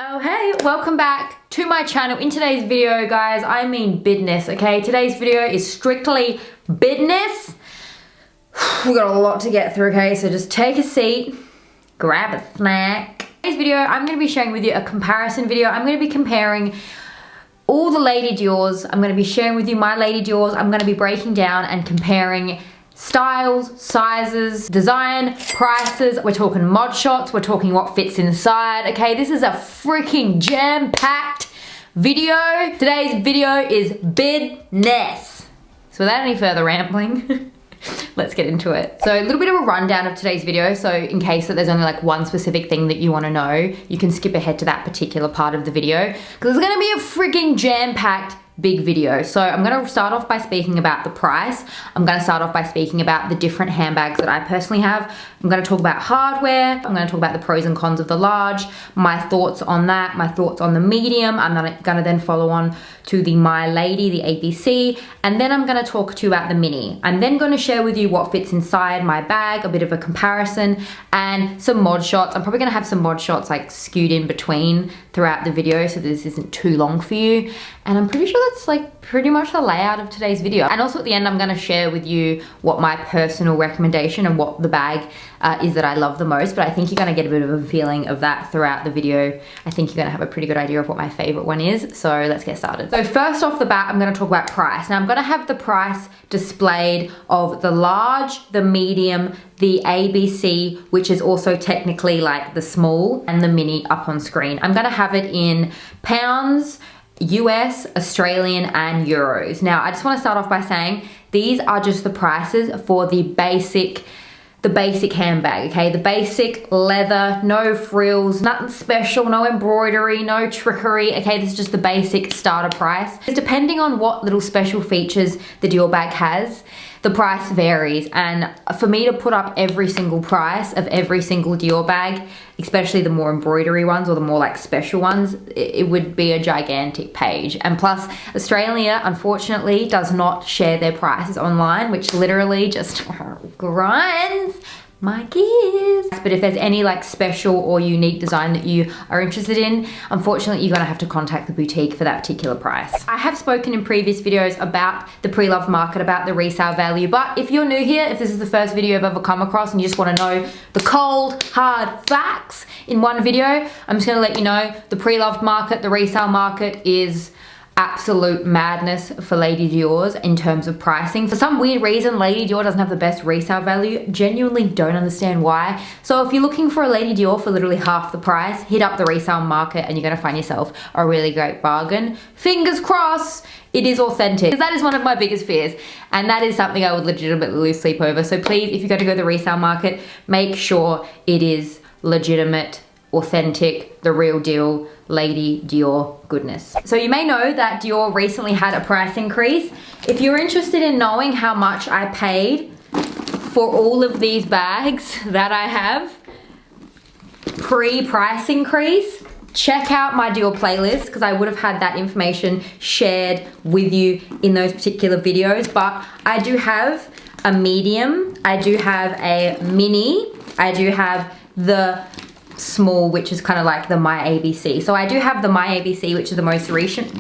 Oh hey, welcome back to my channel. In today's video, guys, I mean business, okay? Today's video is strictly business. We've got a lot to get through, okay? So just take a seat, grab a snack. In today's video, I'm gonna be sharing with you a comparison video. I'm gonna be comparing all the Lady Diors. I'm gonna be sharing with you my Lady Diors. I'm gonna be breaking down and comparing styles, sizes, design, prices. We're talking mod shots, we're talking what fits inside, okay? This is a freaking jam-packed video. Today's video is business. So without any further rambling, let's get into it. So a little bit of a rundown of today's video. So in case that there's only like one specific thing that you want to know, you can skip ahead to that particular part of the video because it's gonna be a freaking jam-packed big video. So I'm going to start off by speaking about the price. I'm going to start off by speaking about the different handbags that I personally have. I'm going to talk about hardware. I'm going to talk about the pros and cons of the large, my thoughts on that, my thoughts on the medium. I'm going to then follow on to the My Lady, the ABC, and then I'm going to talk to you about the mini. I'm then going to share with you what fits inside my bag, a bit of a comparison, and some mod shots. I'm probably going to have some mod shots like skewed in between throughout the video so this isn't too long for you. And I'm pretty sure that's like pretty much the layout of today's video. And also at the end, I'm gonna share with you what my personal recommendation and what the bag is that I love the most. But I think you're gonna get a bit of a feeling of that throughout the video. I think you're gonna have a pretty good idea of what my favorite one is. So let's get started. So first off the bat, I'm gonna talk about price. Now I'm gonna have the price displayed of the large, the medium, the ABC, which is also technically like the small, and the mini up on screen. I'm gonna have it in pounds, US, Australian, and euros. Now, I just want to start off by saying these are just the prices for the basic handbag, okay? The basic leather, no frills, nothing special, no embroidery, no trickery, okay? This is just the basic starter price. Depending on what little special features the Dior bag has, the price varies. And for me to put up every single price of every single Dior bag, especially the more embroidery ones or the more like special ones, it would be a gigantic page. And plus, Australia, unfortunately, does not share their prices online, which literally just grinds my gears. But if there's any like special or unique design that you are interested in, unfortunately, you're gonna have to contact the boutique for that particular price. I have spoken in previous videos about the pre-loved market, about the resale value, but if you're new here, if this is the first video I've ever come across and you just wanna know the cold, hard facts in one video, I'm just gonna let you know the pre-loved market, the resale market is absolute madness for Lady Dior's in terms of pricing. For some weird reason, Lady Dior doesn't have the best resale value. Genuinely don't understand why. So if you're looking for a Lady Dior for literally half the price, hit up the resale market and you're gonna find yourself a really great bargain. Fingers crossed, it is authentic. Because that is one of my biggest fears. And that is something I would legitimately lose sleep over. So please, if you're gonna go to the resale market, make sure it is legitimate, authentic, the real deal, Lady Dior goodness. So you may know that Dior recently had a price increase. If you're interested in knowing how much I paid for all of these bags that I have, pre-price increase, check out my Dior playlist because I would have had that information shared with you in those particular videos. But I do have a medium, I do have a mini, I do have the small, which is kind of like the My ABC. So I do have the My ABC, which is the most recent,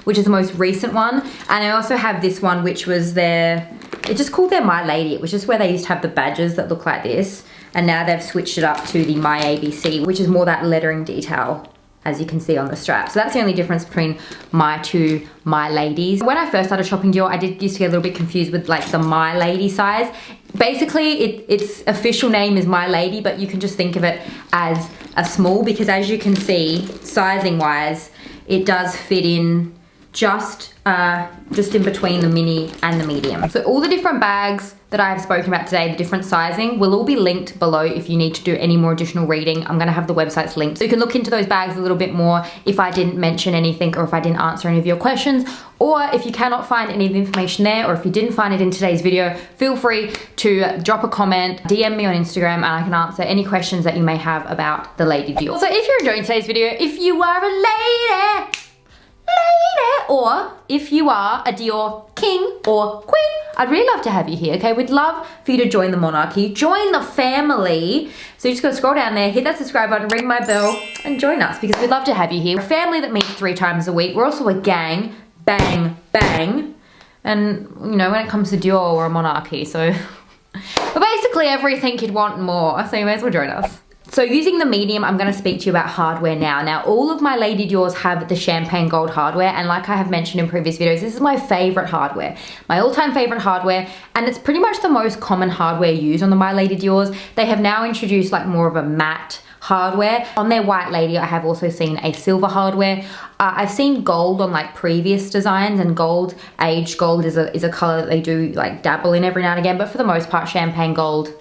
which is the most recent one. And I also have this one, which was it's just called their My Lady. It was just where they used to have the badges that look like this. And now they've switched it up to the My ABC, which is more that lettering detail, as you can see on the strap. So that's the only difference between my two My Ladies. When I first started shopping Dior, I used to get a little bit confused with like the My Lady size. Basically, its official name is My Lady, but you can just think of it as a small because as you can see, sizing wise, it does fit in just in between the mini and the medium. So all the different bags that I have spoken about today, the different sizing, will all be linked below if you need to do any more additional reading. I'm gonna have the websites linked. So you can look into those bags a little bit more if I didn't mention anything or if I didn't answer any of your questions. Or if you cannot find any of the information there, or if you didn't find it in today's video, feel free to drop a comment, DM me on Instagram, and I can answer any questions that you may have about the Lady Dior. So if you're enjoying today's video, if you are a lady, or if you are a Dior king or queen, I'd really love to have you here, okay? We'd love for you to join the monarchy, join the family. So you just gotta scroll down there, hit that subscribe button, ring my bell, and join us because we'd love to have you here. We're a family that meets 3 times a week. We're also a gang, bang, bang. And, you know, when it comes to Dior, we're a monarchy, so we're basically everything you'd want and more, so you may as well join us. So using the medium, I'm going to speak to you about hardware now. Now, all of my Lady Diors have the champagne gold hardware, and like I have mentioned in previous videos, this is my favorite hardware, my all-time favorite hardware, and it's pretty much the most common hardware used on the My Lady Diors. They have now introduced like more of a matte hardware. On their white lady, I have also seen a silver hardware. I've seen gold on like previous designs, and gold, aged gold is a color that they do like dabble in every now and again, but for the most part, champagne gold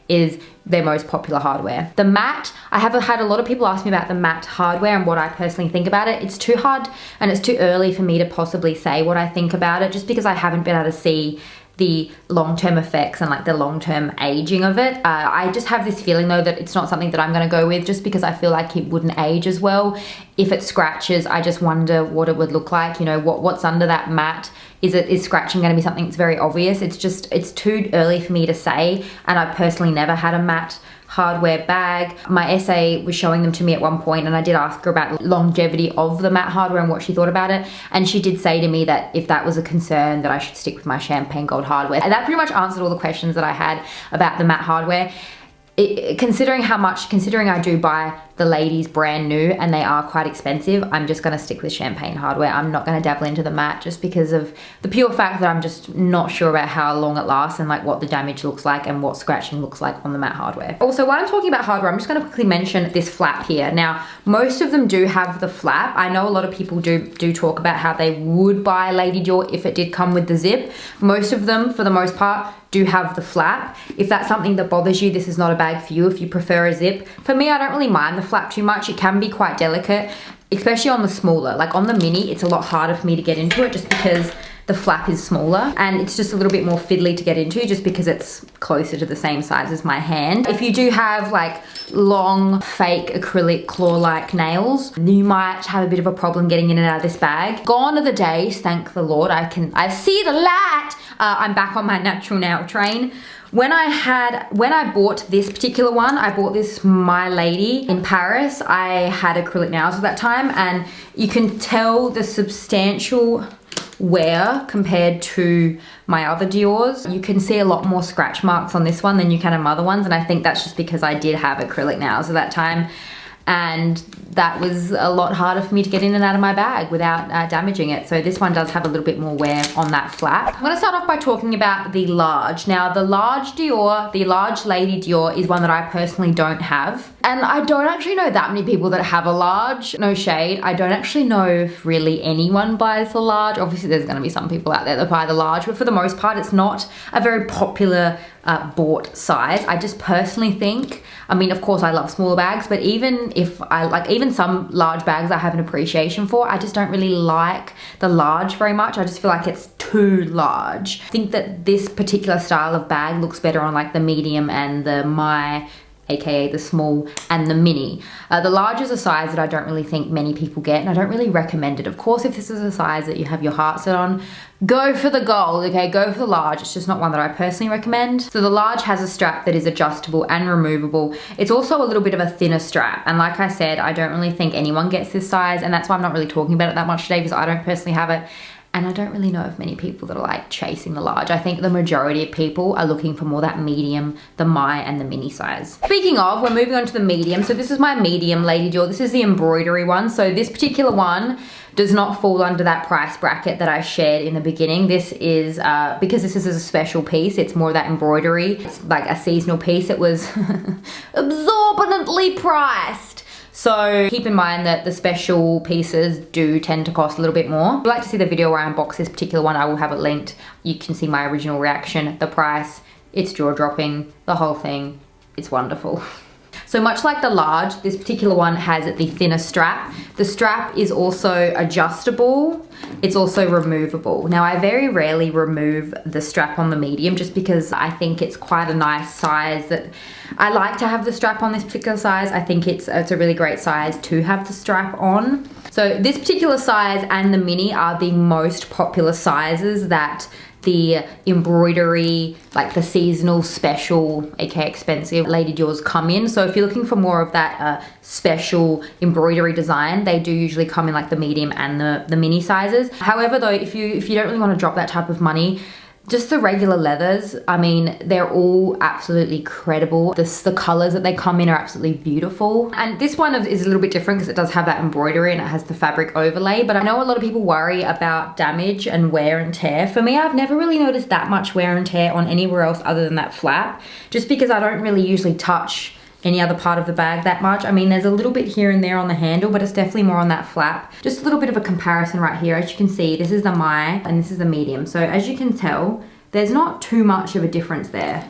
is their most popular hardware. The matte, I have had a lot of people ask me about the matte hardware and what I personally think about it. It's too hard and it's too early for me to possibly say what I think about it, just because I haven't been able to see the long-term effects and like the long-term aging of it. I just have this feeling though that it's not something that I'm gonna go with, just because I feel like it wouldn't age as well. If it scratches, I just wonder what it would look like. You know, what's under that matte? Is scratching gonna be something that's very obvious? It's too early for me to say, and I personally never had a matte hardware bag. My essay was showing them to me at one point, and I did ask her about longevity of the matte hardware and what she thought about it, and she did say to me that if that was a concern, that I should stick with my champagne gold hardware. And that pretty much answered all the questions that I had about the matte hardware. Considering I do buy the ladies brand new and they are quite expensive, I'm just gonna stick with champagne hardware. I'm not gonna dabble into the matte, just because of the pure fact that I'm just not sure about how long it lasts and like what the damage looks like and what scratching looks like on the matte hardware. Also, while I'm talking about hardware, I'm just gonna quickly mention this flap here. Now, most of them do have the flap. I know a lot of people do talk about how they would buy Lady Dior if it did come with the zip. Most of them, for the most part, do have the flap. If that's something that bothers you, this is not a bag for you if you prefer a zip. For me, I don't really mind the flap too much. It can be quite delicate, especially on the smaller. Like on the mini, it's a lot harder for me to get into it just because the flap is smaller, and it's just a little bit more fiddly to get into just because it's closer to the same size as my hand. If you do have like long fake acrylic claw-like nails, you might have a bit of a problem getting in and out of this bag. Gone are the days, thank the Lord, I see the light. I'm back on my natural nail train. When I bought this particular one, I bought this My Lady in Paris. I had acrylic nails at that time, and you can tell the substantial wear compared to my other Diors. You can see a lot more scratch marks on this one than you can on other ones, and I think that's just because I did have acrylic nails at that time, and that was a lot harder for me to get in and out of my bag without damaging it. So this one does have a little bit more wear on that flap. I'm gonna start off by talking about the large. Now, the large Dior, the large Lady Dior, is one that I personally don't have. And I don't actually know that many people that have a large, no shade. I don't actually know if really anyone buys the large. Obviously there's gonna be some people out there that buy the large, but for the most part, it's not a very popular bought size. I just personally think, I mean, of course I love smaller bags, but even if even some large bags I have an appreciation for, I just don't really like the large very much. I just feel like it's too large. I think that this particular style of bag looks better on like the medium and the aka the small and the mini. The large is a size that I don't really think many people get, and I don't really recommend it. Of course, if this is a size that you have your heart set on, go for the gold, okay? Go for the large. It's just not one that I personally recommend. So the large has a strap that is adjustable and removable. It's also a little bit of a thinner strap, and like I said, I don't really think anyone gets this size, and that's why I'm not really talking about it that much today, because I don't personally have it. And I don't really know of many people that are like chasing the large. I think the majority of people are looking for more that medium, the My and the mini size. Speaking of, we're moving on to the medium. So this is my medium Lady Dior. This is the embroidery one. So this particular one does not fall under that price bracket that I shared in the beginning. This is, because this is a special piece, it's more of that embroidery. It's like a seasonal piece. It was exorbitantly priced. So keep in mind that the special pieces do tend to cost a little bit more. If you'd like to see the video where I unbox this particular one, I will have it linked. You can see my original reaction, the price, it's jaw-dropping, the whole thing. It's wonderful. So much like the large, this particular one has the thinner strap. The strap is also adjustable. It's also removable. Now, I very rarely remove the strap on the medium just because I think it's quite a nice size that I like to have the strap on this particular size. I think it's a really great size to have the strap on. So this particular size and the mini are the most popular sizes that the embroidery, like the seasonal special, aka expensive Lady Dior's come in. So if you're looking for more of that special embroidery design, they do usually come in like the medium and the mini sizes. However though, if you don't really want to drop that type of money, just the regular leathers, I mean, they're all absolutely credible. The colors that they come in are absolutely beautiful. And this one is a little bit different because it does have that embroidery and it has the fabric overlay. But I know a lot of people worry about damage and wear and tear. For me, I've never really noticed that much wear and tear on anywhere else other than that flap, just because I don't really usually touch any other part of the bag that much. I mean, there's a little bit here and there on the handle, but it's definitely more on that flap. Just a little bit of a comparison right here. As you can see, this is the my and this is the medium. So as you can tell, there's not too much of a difference there.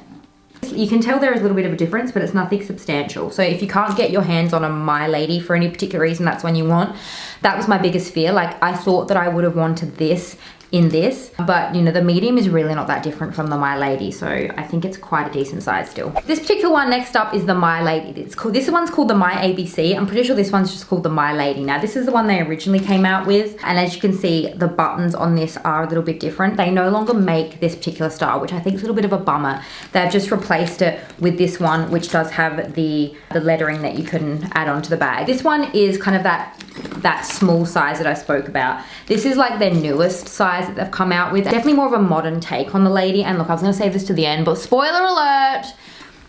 You can tell there is a little bit of a difference, but it's nothing substantial. So if you can't get your hands on a My Lady for any particular reason, that's one you want. That was my biggest fear. Like, I thought that I would have wanted this in this, but you know, the medium is really not that different from the My Lady, so I think it's quite a decent size still. This particular one next up is the My Lady. This one's called the My ABC. I'm pretty sure this one's just called the My Lady. Now this is the one they originally came out with, and as you can see, the buttons on this are a little bit different. They no longer make this particular style, which I think is a little bit of a bummer. They've just replaced it with this one, which does have the lettering that you can add onto the bag. This one is kind of that small size that I spoke about. This is like their newest size that they've come out with. Definitely more of a modern take on the Lady. And look, I was gonna save this to the end, but spoiler alert,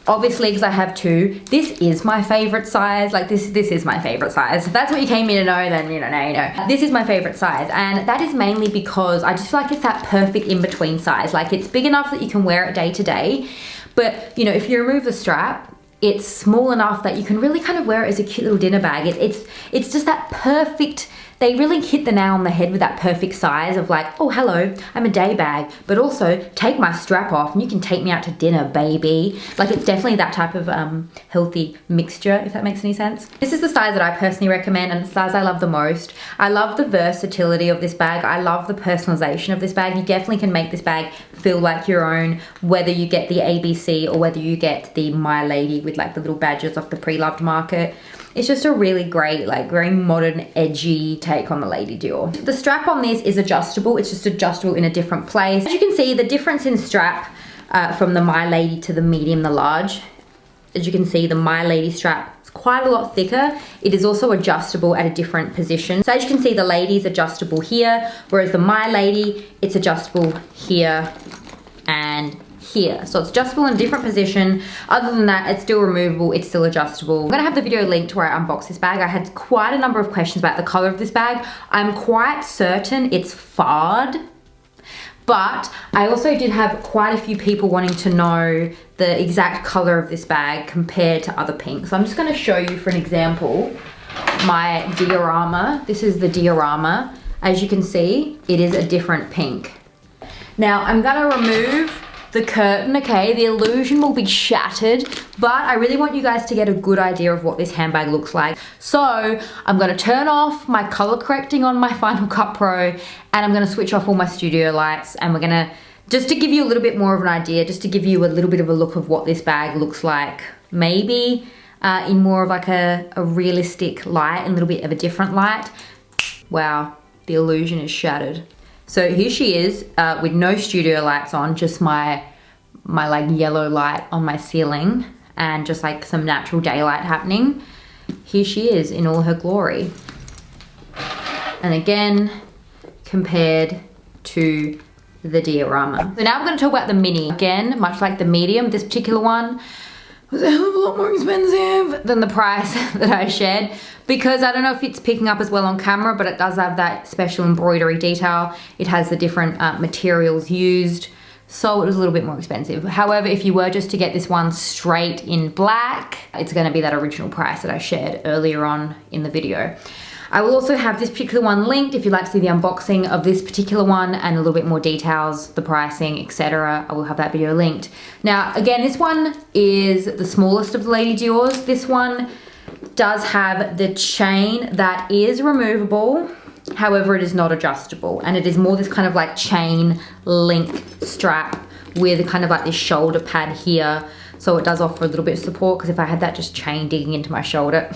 obviously, because I have two, this is my favorite size. Like this is my favorite size. If that's what you came here to know, then you know, now you know. This is my favorite size, and that is mainly because I just feel like it's that perfect in-between size. Like, it's big enough that you can wear it day to day, but you know, if you remove the strap, it's small enough that you can really kind of wear it as a cute little dinner bag. It's just that perfect. They really hit the nail on the head with that perfect size of like, oh hello, I'm a day bag, but also take my strap off and you can take me out to dinner, baby. Like, it's definitely that type of healthy mixture, if that makes any sense. This is the size that I personally recommend, and the size I love the most. I love the versatility of this bag. I love the personalization of this bag. You definitely can make this bag feel like your own, whether you get the ABC or whether you get the My Lady with like the little badges off the pre-loved market. It's just a really great, like very modern, edgy take on the Lady Dior. The strap on this is adjustable. It's just adjustable in a different place. As you can see, the difference in strap from the My Lady to the medium, the large. As you can see, the My Lady strap is quite a lot thicker. It is also adjustable at a different position. So as you can see, the Lady is adjustable here, whereas the My Lady, it's adjustable here and here. So it's adjustable in a different position. Other than that, it's still removable, it's still adjustable. I'm gonna have the video linked to where I unbox this bag. I had quite a number of questions about the color of this bag. I'm quite certain it's fard, but I also did have quite a few people wanting to know the exact color of this bag compared to other pinks. So I'm just gonna show you, for an example, my diorama. This is the diorama. As you can see, it is a different pink. Now I'm gonna remove the curtain, okay? The illusion will be shattered, but I really want you guys to get a good idea of what this handbag looks like. So I'm gonna turn off my color correcting on my Final Cut Pro, and I'm gonna switch off all my studio lights, and we're gonna, just to give you a little bit more of an idea, just to give you a little bit of a look of what this bag looks like, maybe in more of like a realistic light, and a little bit of a different light. Wow, the illusion is shattered. So here she is with no studio lights on, just my like yellow light on my ceiling and just like some natural daylight happening. Here she is in all her glory. And again, compared to the diorama. So now we're gonna talk about the mini. Again, much like the medium, this particular one was a hell of a lot more expensive than the price that I shared, because I don't know if it's picking up as well on camera, but it does have that special embroidery detail. It has the different materials used, so it was a little bit more expensive. However, if you were just to get this one straight in black, it's gonna be that original price that I shared earlier on in the video. I will also have this particular one linked if you'd like to see the unboxing of this particular one and a little bit more details, the pricing, etc. I will have that video linked. Now, again, this one is the smallest of the Lady Dior's. This one does have the chain that is removable. However, it is not adjustable, and it is more this kind of like chain link strap with kind of like this shoulder pad here. So it does offer a little bit of support, because if I had that just chain digging into my shoulder,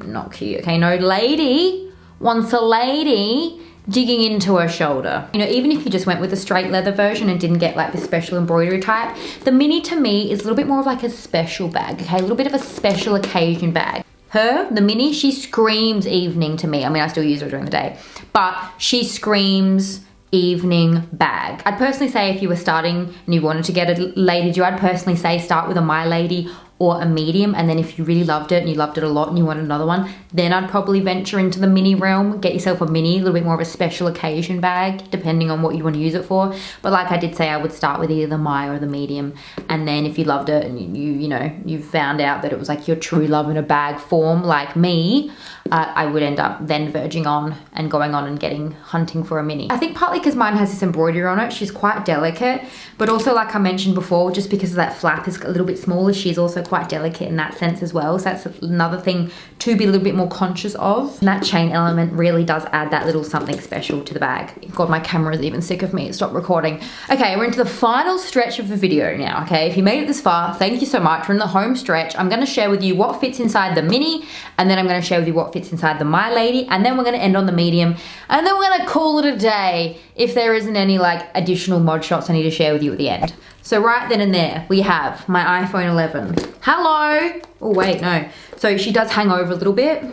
not cute. Okay, no lady wants a lady digging into her shoulder. You know, even if you just went with a straight leather version and didn't get like the special embroidery type, the mini to me is a little bit more of like a special bag, okay? A little bit of a special occasion bag. Her, the mini, she screams evening to me. I mean, I still use her during the day, but she screams evening bag. I'd personally say if you were starting and you wanted to get a Lady Dior, I'd personally say start with a My Lady or a medium, and then if you really loved it and you loved it a lot and you wanted another one, then I'd probably venture into the mini realm. Get yourself a mini, a little bit more of a special occasion bag, depending on what you want to use it for. But like I did say, I would start with either the My or the medium, and then if you loved it and you know, you found out that it was like your true love in a bag form, like me, I would end up then verging on and going on and hunting for a mini. I think partly because mine has this embroidery on it, she's quite delicate, but also like I mentioned before, just because that flap is a little bit smaller, she's also quite delicate in that sense as well. So that's another thing to be a little bit more conscious of. And that chain element really does add that little something special to the bag. God, my camera is even sick of me. Stop recording. Okay, we're into the final stretch of the video now, okay? If you made it this far, thank you so much. We're in the home stretch. I'm gonna share with you what fits inside the mini, and then I'm gonna share with you what fits inside the My Lady, and then we're gonna end on the medium, and then we're gonna call it a day if there isn't any like additional mod shots I need to share with you at the end. So right then and there, we have my iPhone 11. Hello! Oh wait, no. So she does hang over a little bit.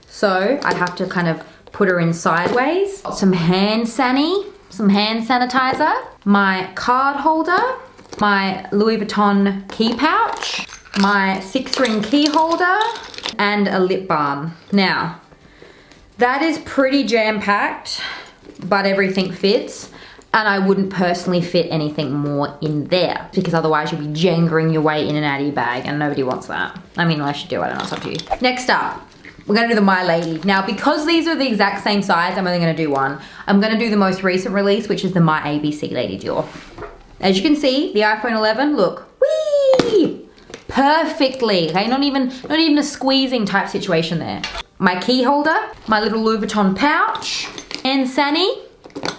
So I'd have to kind of put her in sideways. Some hand sanitizer, my card holder, my Louis Vuitton key pouch, my 6-ring key holder, and a lip balm. Now, that is pretty jam-packed, but everything fits. And I wouldn't personally fit anything more in there, because otherwise you'll be jangling your way in and out of your bag, and nobody wants that. I mean, unless you do, I don't know, it's up to you. Next up, we're gonna do the My Lady. Now, because these are the exact same size, I'm only gonna do one. I'm gonna do the most recent release, which is the My ABC Lady Dior. As you can see, the iPhone 11, look, whee! Perfectly, okay? Not even a squeezing type situation there. My key holder, my little Louis Vuitton pouch, and Sani,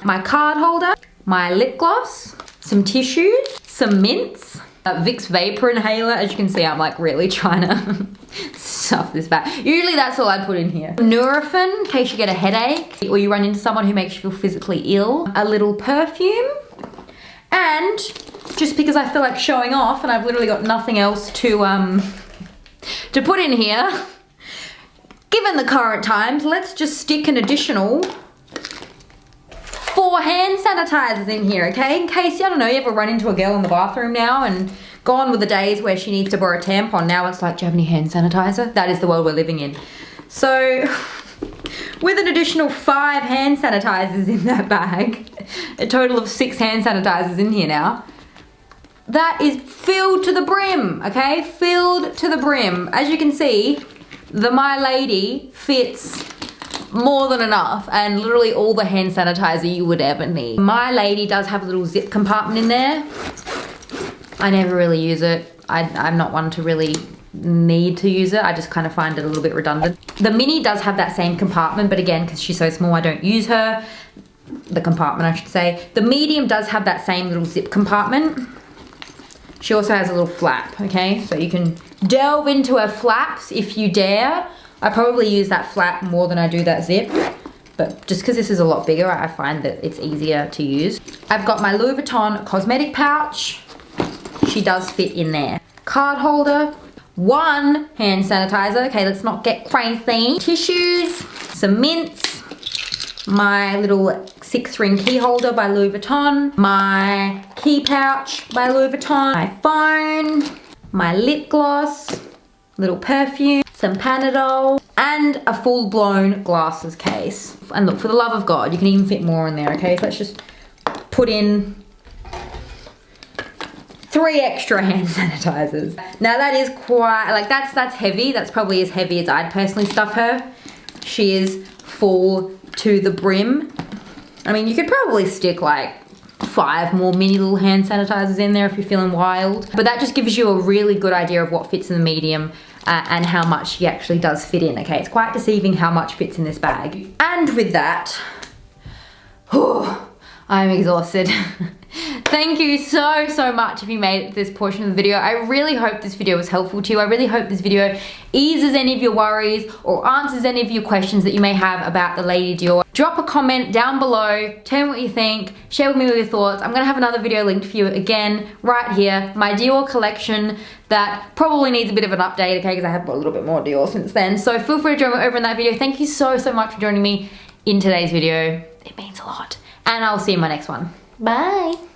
my card holder, my lip gloss, some tissues, some mints, Vicks Vapor Inhaler. As you can see, I'm like really trying to stuff this back. Usually that's all I put in here. Nurofen, in case you get a headache or you run into someone who makes you feel physically ill. A little perfume, and just because I feel like showing off and I've literally got nothing else to put in here, given the current times, let's just stick an additional 4 hand sanitizers in here, okay? In case, I don't know, you ever run into a girl in the bathroom now and gone with the days where she needs to borrow a tampon. Now it's like, do you have any hand sanitizer? That is the world we're living in. So, with an additional 5 hand sanitizers in that bag, a total of 6 hand sanitizers in here now, that is filled to the brim, okay? Filled to the brim. As you can see, the My Lady fits more than enough, and literally all the hand sanitizer you would ever need. My Lady does have a little zip compartment in there. I never really use it. I'm not one to really need to use it. I just kind of find it a little bit redundant. The mini does have that same compartment, but again, because she's so small, I don't use her. The compartment, I should say. The medium does have that same little zip compartment. She also has a little flap, okay? So you can delve into her flaps if you dare. I probably use that flap more than I do that zip, but just because this is a lot bigger, I find that it's easier to use. I've got my Louis Vuitton cosmetic pouch. She does fit in there. Card holder, 1 hand sanitizer. Okay, let's not get crazy. Tissues, some mints, my little 6-ring key holder by Louis Vuitton, my key pouch by Louis Vuitton, my phone, my lip gloss, little perfume, some Panadol, and a full-blown glasses case. And look, for the love of God, you can even fit more in there, okay? So let's just put in 3 extra hand sanitizers. Now that is quite, like that's heavy. That's probably as heavy as I'd personally stuff her. She is full to the brim. I mean, you could probably stick like 5 more mini little hand sanitizers in there if you're feeling wild. But that just gives you a really good idea of what fits in the medium and how much she actually does fit in, okay? It's quite deceiving how much fits in this bag. And with that, I'm exhausted. Thank you so much if you made it to this portion of the video. I really hope this video was helpful to you. I really hope this video eases any of your worries or answers any of your questions that you may have about the Lady Dior. Drop a comment down below, tell me what you think, share with me your thoughts. I'm gonna have another video linked for you again right here. My Dior collection that probably needs a bit of an update, okay, because I have got a little bit more Dior since then. So feel free to join me over in that video. Thank you so much for joining me in today's video. It means a lot. And I'll see you in my next one. Bye.